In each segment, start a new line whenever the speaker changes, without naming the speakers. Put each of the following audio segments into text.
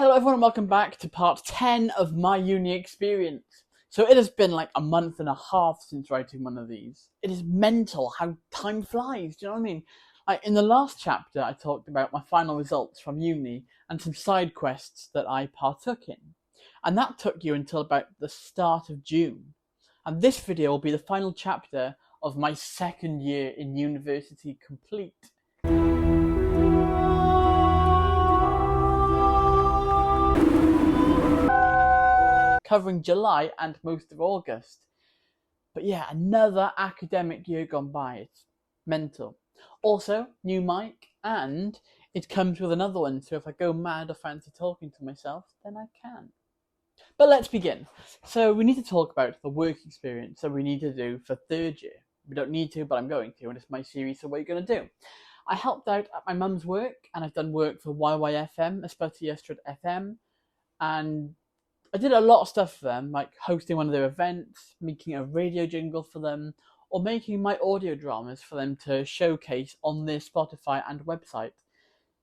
Hello everyone and welcome back to part 10 of my uni experience. So it has been like a month and a half since writing one of these. It is mental how time flies, do you know what I mean? Like in the last chapter I talked about my final results from uni and some side quests that I partook in. And that took you until about the start of June. And this video will be the final chapter of my second year in university complete. Covering July and most of August. But yeah, another academic year gone by. It's mental. Also, new mic, and it comes with another one, so if I go mad or fancy talking to myself, then I can. But let's begin. So we need to talk about the work experience that we need to do for third year. We don't need to, but I'm going to, and it's my series, so what are you going to do? I helped out at my mum's work, and I've done work for YYFM, especially yesterday at FM, and I did a lot of stuff for them, like hosting one of their events, making a radio jingle for them, or making my audio dramas for them to showcase on their Spotify and website.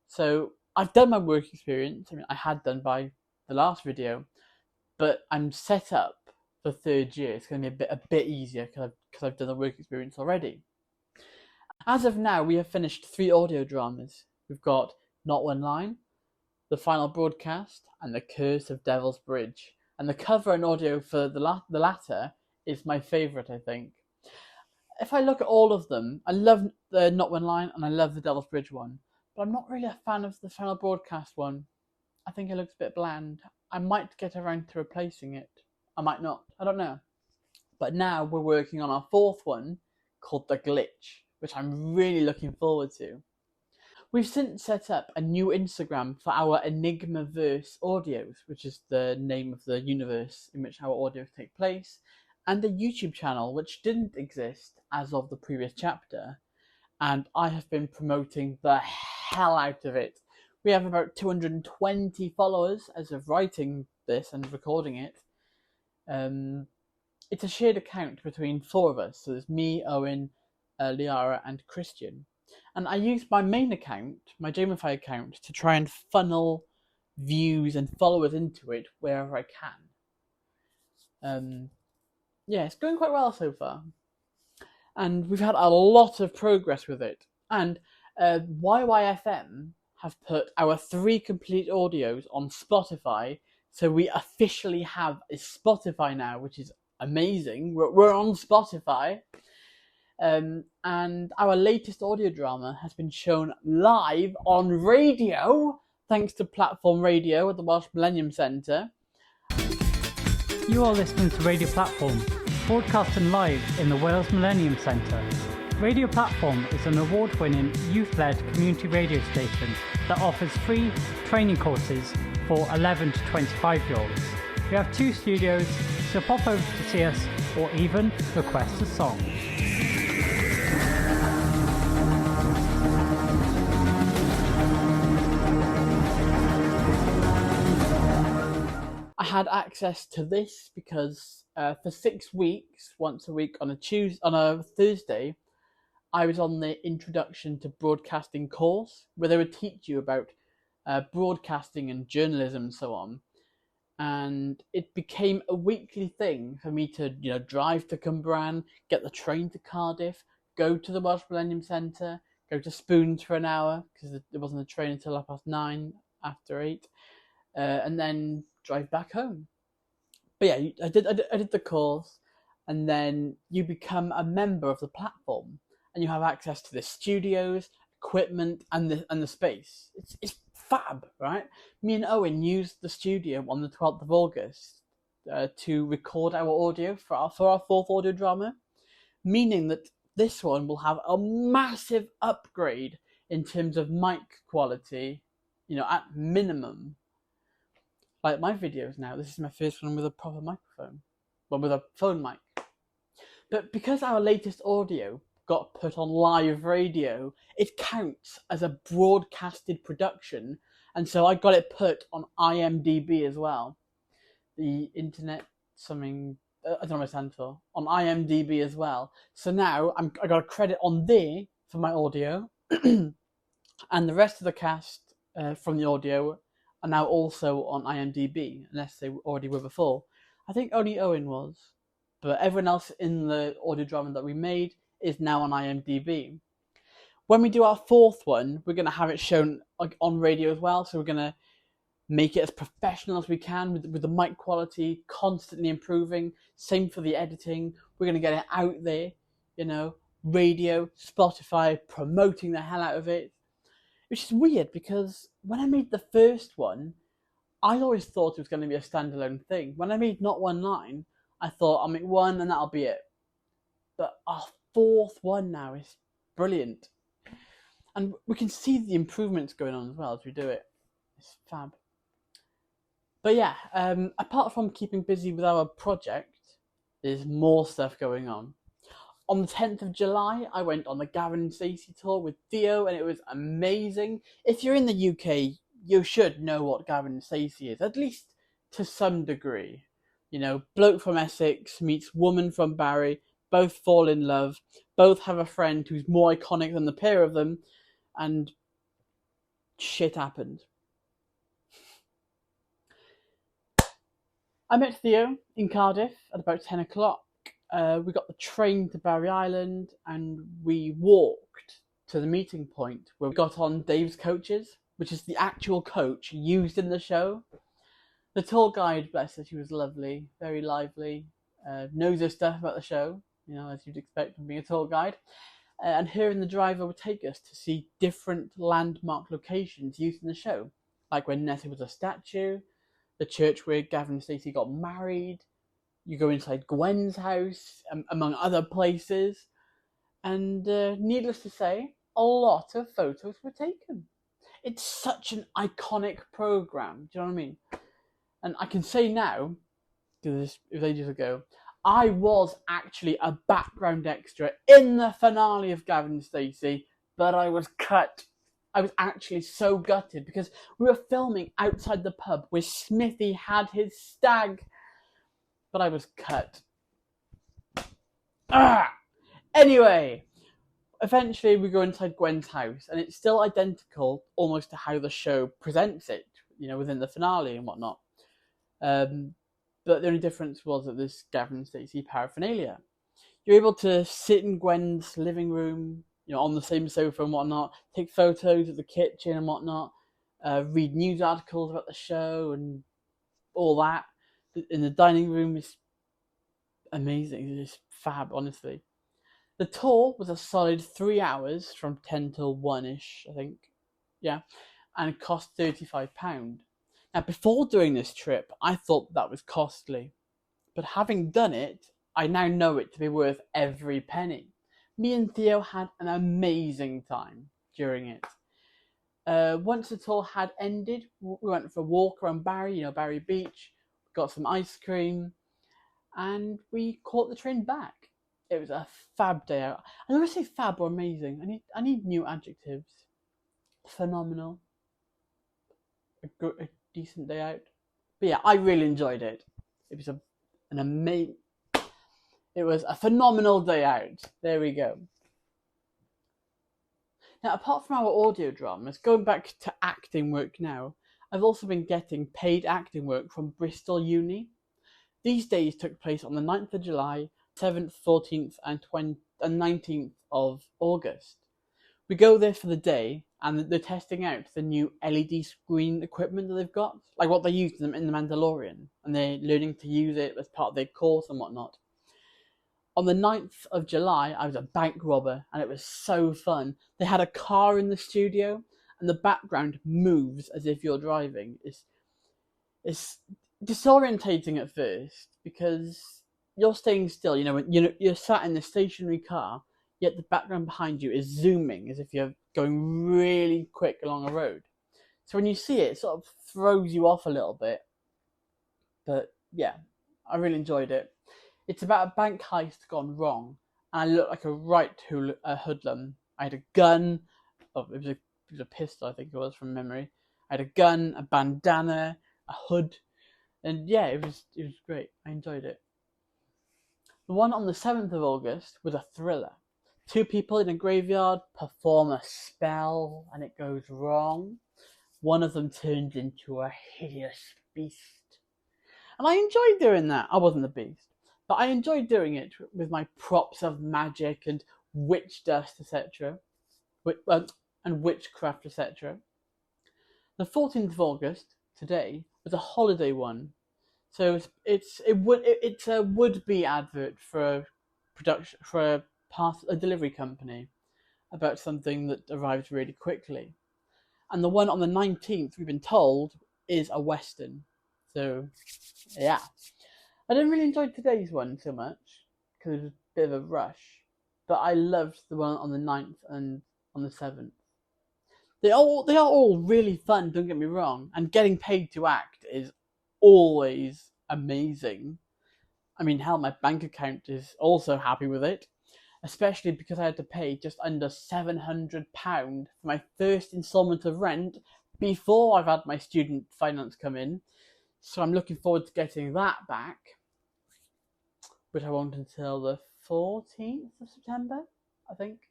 So I've done my work experience. I mean, I had done by the last video, but I'm set up for third year. It's going to be a bit easier because I've done the work experience already. As of now, we have finished 3 audio dramas. We've got Not One Line, The Final Broadcast, and The Curse of Devil's Bridge. And the cover and audio for the latter is my favourite, I think. If I look at all of them, I love the Not One Line and I love the Devil's Bridge one. But I'm not really a fan of the Final Broadcast one. I think it looks a bit bland. I might get around to replacing it. I might not. I don't know. But now we're working on our 4th one called The Glitch, which I'm really looking forward to. We've since set up a new Instagram for our Enigmaverse audios, which is the name of the universe in which our audios take place, and a YouTube channel which didn't exist as of the previous chapter, and I have been promoting the hell out of it. We have about 220 followers as of writing this and recording it. It's a shared account between 4 of us, so there's me, Owen, Liara and Christian. And I use my main account, my Jamify account, to try and funnel views and followers into it wherever I can. Yeah, it's going quite well so far. And we've had a lot of progress with it. And YYFM have put our 3 complete audios on Spotify, so we officially have a Spotify now, which is amazing. We're on Spotify. And our latest audio drama has been shown live on radio, thanks to Platform Radio at the Welsh Millennium Centre.
You are listening to Radio Platform, broadcasting live in the Wales Millennium Centre. Radio Platform is an award-winning youth-led community radio station that offers free training courses for 11 to 25-year-olds. We have 2 studios, so pop over to see us or even request a song.
I had access to this because for 6 weeks, once a week on a Thursday, I was on the Introduction to Broadcasting course, where they would teach you about broadcasting and journalism and so on. And it became a weekly thing for me to, drive to Cwmbran, get the train to Cardiff, go to the Welsh Millennium Centre, go to Spoons for an hour because there wasn't a train until 9:30 after 8, and then drive back home. But yeah, I did the course, and then you become a member of the platform, and you have access to the studios, equipment, and the space. It's fab, right? Me and Owen used the studio on the 12th of August to record our audio for our 4th audio drama, meaning that this one will have a massive upgrade in terms of mic quality, at minimum. Like my videos now, this is my first one with a proper microphone, well, with a phone mic. But because our latest audio got put on live radio, it counts as a broadcasted production, and so I got it put on IMDb as well. The internet something, I don't know what it stands for, on IMDb as well. So now I got a credit on there for my audio, and the rest of the cast from the audio are now also on IMDb, unless they already were before. I think only Owen was, but everyone else in the audio drama that we made is now on IMDb. When we do our fourth one, we're going to have it shown on radio as well, so we're going to make it as professional as we can with the mic quality constantly improving. Same for the editing. We're going to get it out there, radio, Spotify, promoting the hell out of it. Which is weird because when I made the first one, I always thought it was going to be a standalone thing. When I made Not One Line, I thought I'll make one and that'll be it. But our fourth one now is brilliant. And we can see the improvements going on as well as we do it. It's fab. But yeah, apart from keeping busy with our project, there's more stuff going on. On the 10th of July, I went on the Gavin and Stacey tour with Theo, and it was amazing. If you're in the UK, you should know what Gavin and Stacey is, at least to some degree. Bloke from Essex meets woman from Barry, both fall in love, both have a friend who's more iconic than the pair of them, and shit happened. I met Theo in Cardiff at about 10 o'clock. We got the train to Barry Island and we walked to the meeting point where we got on Dave's coaches, which is the actual coach used in the show. The tour guide, bless her, she was lovely, very lively, knows her stuff about the show, as you'd expect from being a tour guide. And her and the driver would take us to see different landmark locations used in the show, like when Nessie was a statue, the church where Gavin and Stacey got married. You go inside Gwen's house, among other places. And needless to say, a lot of photos were taken. It's such an iconic programme, do you know what I mean? And I can say now, because it was ages ago, I was actually a background extra in the finale of Gavin and Stacey, but I was cut. I was actually so gutted because we were filming outside the pub where Smithy had his stag, but I was cut. Anyway, eventually we go inside Gwen's house and it's still identical almost to how the show presents it, within the finale and whatnot. But the only difference was that there's Gavin and Stacey paraphernalia. You're able to sit in Gwen's living room, on the same sofa and whatnot, take photos of the kitchen and whatnot, read news articles about the show and all that. In the dining room is amazing. It's fab, honestly. The tour was a solid 3 hours from 10 till 1-ish, I think. Yeah. And it cost £35. Now, before doing this trip, I thought that was costly. But having done it, I now know it to be worth every penny. Me and Theo had an amazing time during it. Once the tour had ended, we went for a walk around Barry, Barry Beach, got some ice cream, and we caught the train back. It was a fab day out. I never say fab or amazing. I need new adjectives. Phenomenal. A decent day out. But yeah, I really enjoyed it. It was an amazing... It was a phenomenal day out. There we go. Now, apart from our audio dramas, going back to acting work now, I've also been getting paid acting work from Bristol Uni. These days took place on the 9th of July, 7th, 14th and 19th of August. We go there for the day and they're testing out the new LED screen equipment that they've got, like what they used in The Mandalorian, and they're learning to use it as part of their course and whatnot. On the 9th of July, I was a bank robber, and it was so fun. They had a car in the studio, and the background moves as if you're driving. It's disorientating at first, because you're staying still. You're sat in the stationary car, yet the background behind you is zooming as if you're going really quick along a road. So when you see it, it sort of throws you off a little bit. But yeah, I really enjoyed it. It's about a bank heist gone wrong, and I looked like a right hoodlum. I had a gun. It was a pistol, I think it was, from memory. I had a gun, a bandana, a hood, and yeah, it was great. I enjoyed it. The one on the 7th of August was a thriller. 2 people in a graveyard perform a spell, and it goes wrong. one of them turned into a hideous beast. And I enjoyed doing that. I wasn't the beast, but I enjoyed doing it with my props of magic and witch dust, etc., and witchcraft, etc. The 14th of August, today, was a holiday one, so it's a would-be advert for a delivery company about something that arrives really quickly. And the one on the 19th, we've been told, is a Western. So, yeah. I didn't really enjoy today's one so much, because it was a bit of a rush. But I loved the one on the 9th and on the 7th. They are all really fun, don't get me wrong. And getting paid to act is always amazing. I mean, hell, my bank account is also happy with it. Especially because I had to pay just under £700 for my first instalment of rent before I've had my student finance come in. So I'm looking forward to getting that back, which I won't until the 14th of September, I think.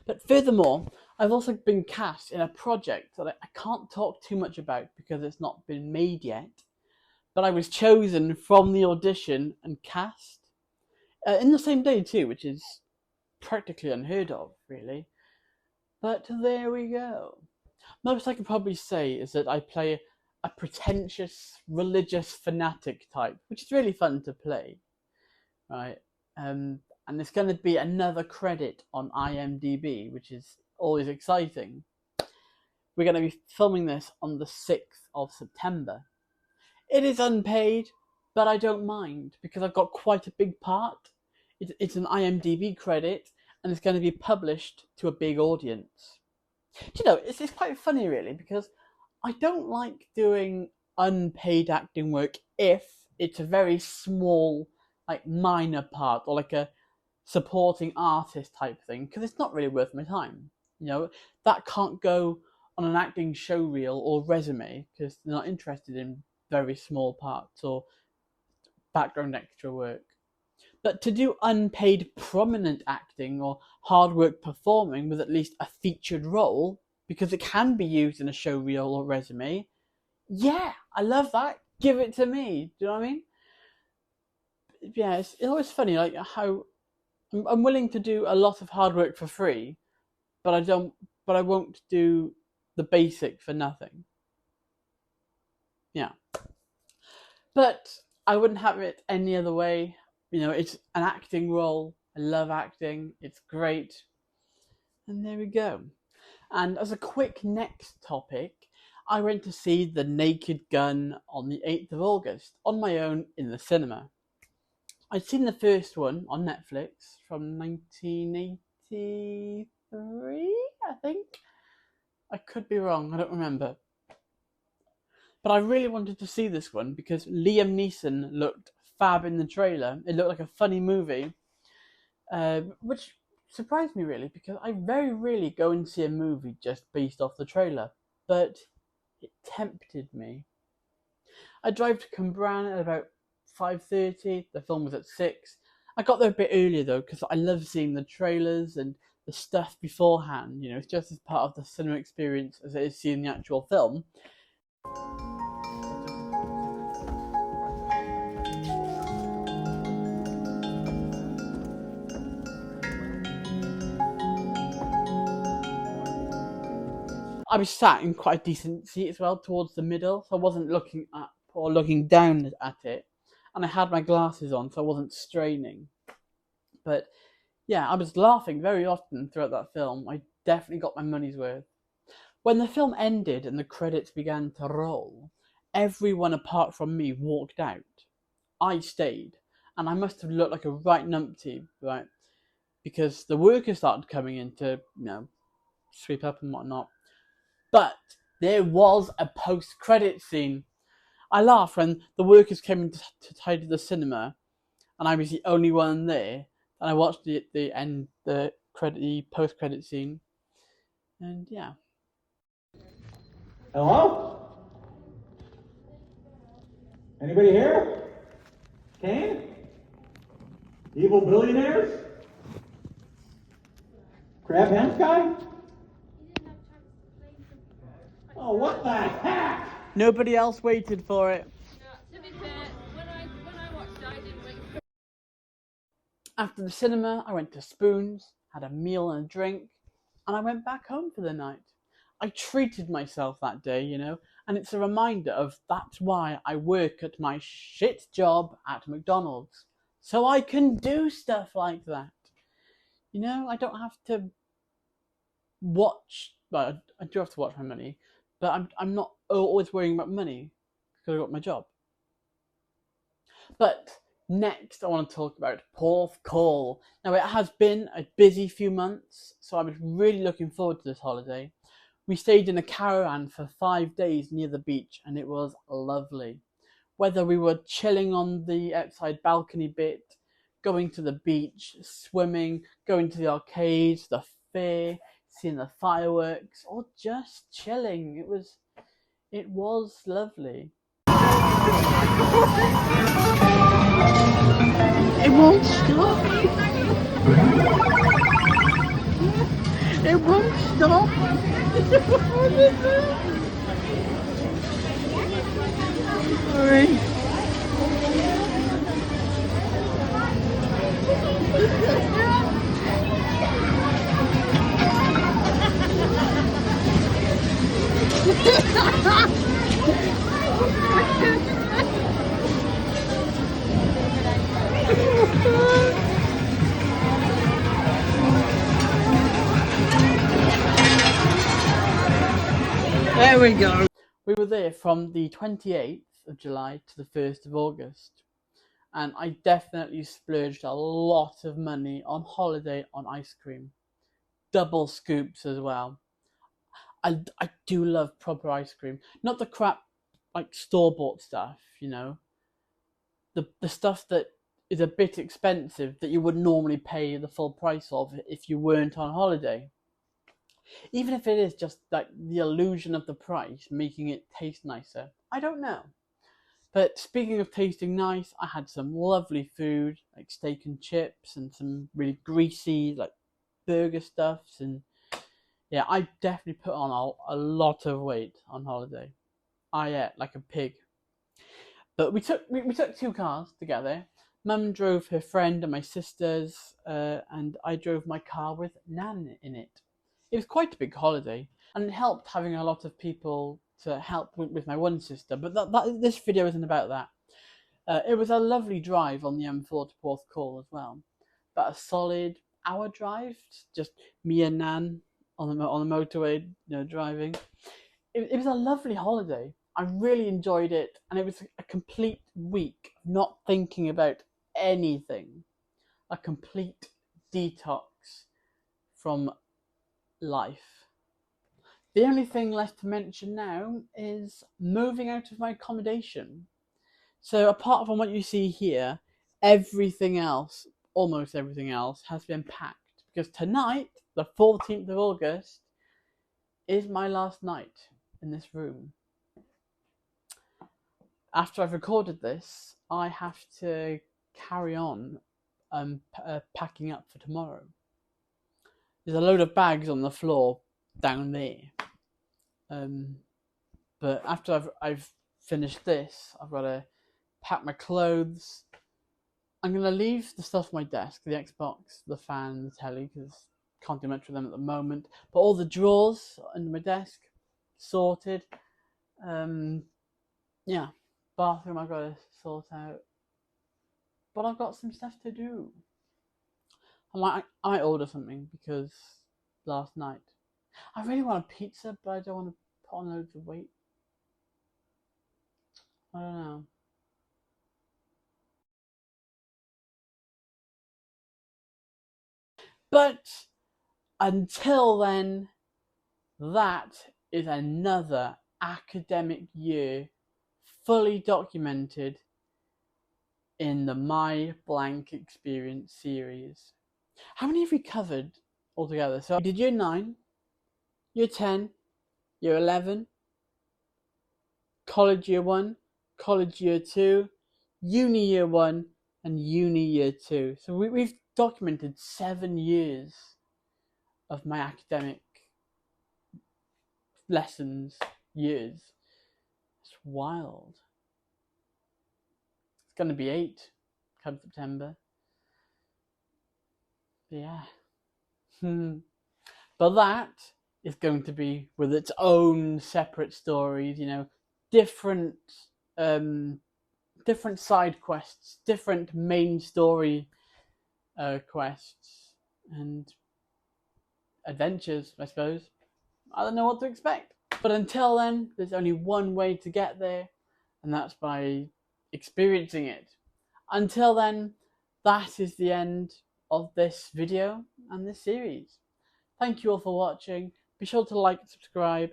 But furthermore, I've also been cast in a project that I can't talk too much about because it's not been made yet. But I was chosen from the audition and cast in the same day too, which is practically unheard of, really. But there we go. Most I can probably say is that I play a pretentious religious fanatic type, which is really fun to play, right? And there's going to be another credit on IMDb, which is always exciting. We're going to be filming this on the 6th of September. It is unpaid, but I don't mind because I've got quite a big part. It's an IMDb credit, and it's going to be published to a big audience. You know, it's quite funny, really, because I don't like doing unpaid acting work if it's a very small, like, minor part or like a supporting artist type thing, because it's not really worth my time. You know, that can't go on an acting show reel or resume because they're not interested in very small parts or background extra work. But to do unpaid prominent acting or hard work performing with at least a featured role, because it can be used in a show reel or resume, yeah, I love that. Give it to me. Do you know what I mean? Yeah, it's always funny, like how I'm willing to do a lot of hard work for free, but I won't do the basic for nothing. Yeah. But I wouldn't have it any other way. You know, it's an acting role. I love acting. It's great. And there we go. And as a quick next topic, I went to see The Naked Gun on the 8th of August on my own in the cinema. I'd seen the first one on Netflix from 1983, I think. I could be wrong, I don't remember. But I really wanted to see this one because Liam Neeson looked fab in the trailer. It looked like a funny movie, which surprised me really because I very rarely go and see a movie just based off the trailer. But it tempted me. I drove to Cwmbran at about 5:30. The film was at 6. I got there a bit earlier though because I love seeing the trailers and the stuff beforehand. You know, it's just as part of the cinema experience as it is seeing the actual film. I was sat in quite a decent seat as well, towards the middle, so I wasn't looking up or looking down at it. And I had my glasses on, so I wasn't straining. But yeah, I was laughing very often throughout that film. I definitely got my money's worth. When the film ended and the credits began to roll, everyone apart from me walked out. I stayed, and I must have looked like a right numpty, right? Because the workers started coming in to, sweep up and whatnot. But there was a post-credit scene. I laughed when the workers came in to tidy the cinema, and I was the only one there. And I watched the post-credit scene, and yeah.
Hello? Anybody here? Kane? Evil billionaires? Crab Hands guy? Oh, what the heck?
Nobody else waited for it.
To be fair, when I watched it, I didn't wait for.
After the cinema, I went to Spoons, had a meal and a drink, and I went back home for the night. I treated myself that day, you know, and it's a reminder of that's why I work at my shit job at McDonald's. So I can do stuff like that. You know, I don't have to watch, well, I do have to watch my money, but I'm not always worrying about money because I've got my job. But next, I want to talk about Porth Call. Now, it has been a busy few months, so I was really looking forward to this holiday. We stayed in a caravan for 5 days near the beach, and it was lovely. Whether we were chilling on the outside balcony bit, going to the beach, swimming, going to the arcades, the fair, seeing the fireworks, or just chilling, it was lovely. It won't stop. It won't stop. Sorry. There we go. We were there from the 28th of July to the 1st of August. And I definitely splurged a lot of money on holiday on ice cream. Double scoops as well. I do love proper ice cream. Not the crap, like store-bought stuff, you know. The stuff that is a bit expensive that you would normally pay the full price of if you weren't on holiday. Even if it is just like the illusion of the price making it taste nicer. I don't know. But speaking of tasting nice, I had some lovely food like steak and chips and some really greasy like burger stuffs, and yeah, I definitely put on a lot of weight on holiday. I ate like a pig. But we took 2 cars together. Mum drove her friend and my sisters, and I drove my car with Nan in it. It was quite a big holiday, and it helped having a lot of people to help with my one sister. But this video isn't about that. It was a lovely drive on the M4 to Porth Call as well. But a solid hour drive, just me and Nan on the motorway, you know, driving. It was a lovely holiday. I really enjoyed it, and it was a complete week not thinking about anything. A complete detox from life. The only thing left to mention now is moving out of my accommodation. So apart from what you see here, everything else, almost everything else, has been packed. Because tonight, the 14th of August, is my last night in this room. After I've recorded this, I have to carry on packing up for tomorrow. There's a load of bags on the floor down there. But after I've finished this, I've got to pack my clothes. I'm going to leave the stuff on my desk, the Xbox, the fan, the telly, because can't do much with them at the moment. But all the drawers under my desk, sorted. Yeah, bathroom I've got to sort out. But I've got some stuff to do. I order something because last night I really want a pizza, but I don't want to put on loads of weight. I don't know. But until then, that is another academic year fully documented in the My Blank Experience series. How many have we covered altogether? So I did year 9, year 10, year 11, college year 1, college year 2, uni year 1, and uni year 2. So we've documented 7 years of my academic lessons, years. It's wild. It's going to be 8 come September. Yeah. But that is going to be with its own separate stories, different different side quests, different main story quests, and adventures, I suppose. I don't know what to expect. But until then, there's only one way to get there, and that's by experiencing it. Until then, that is the end of this video and this series. Thank you all for watching. Be sure to like and subscribe.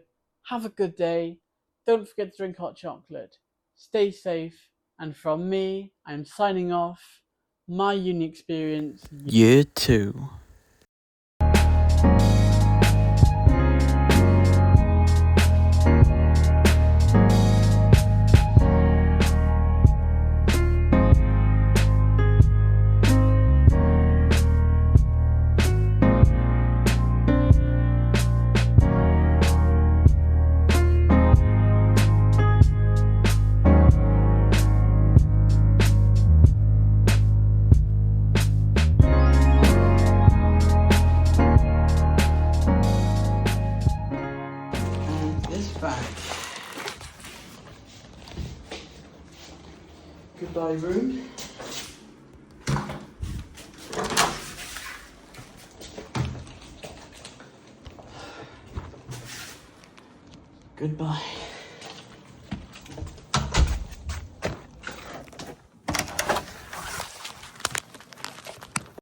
Have a good day. Don't forget to drink hot chocolate. Stay safe. And from me, I'm signing off. My uni experience, Year 2. Goodbye room. Goodbye.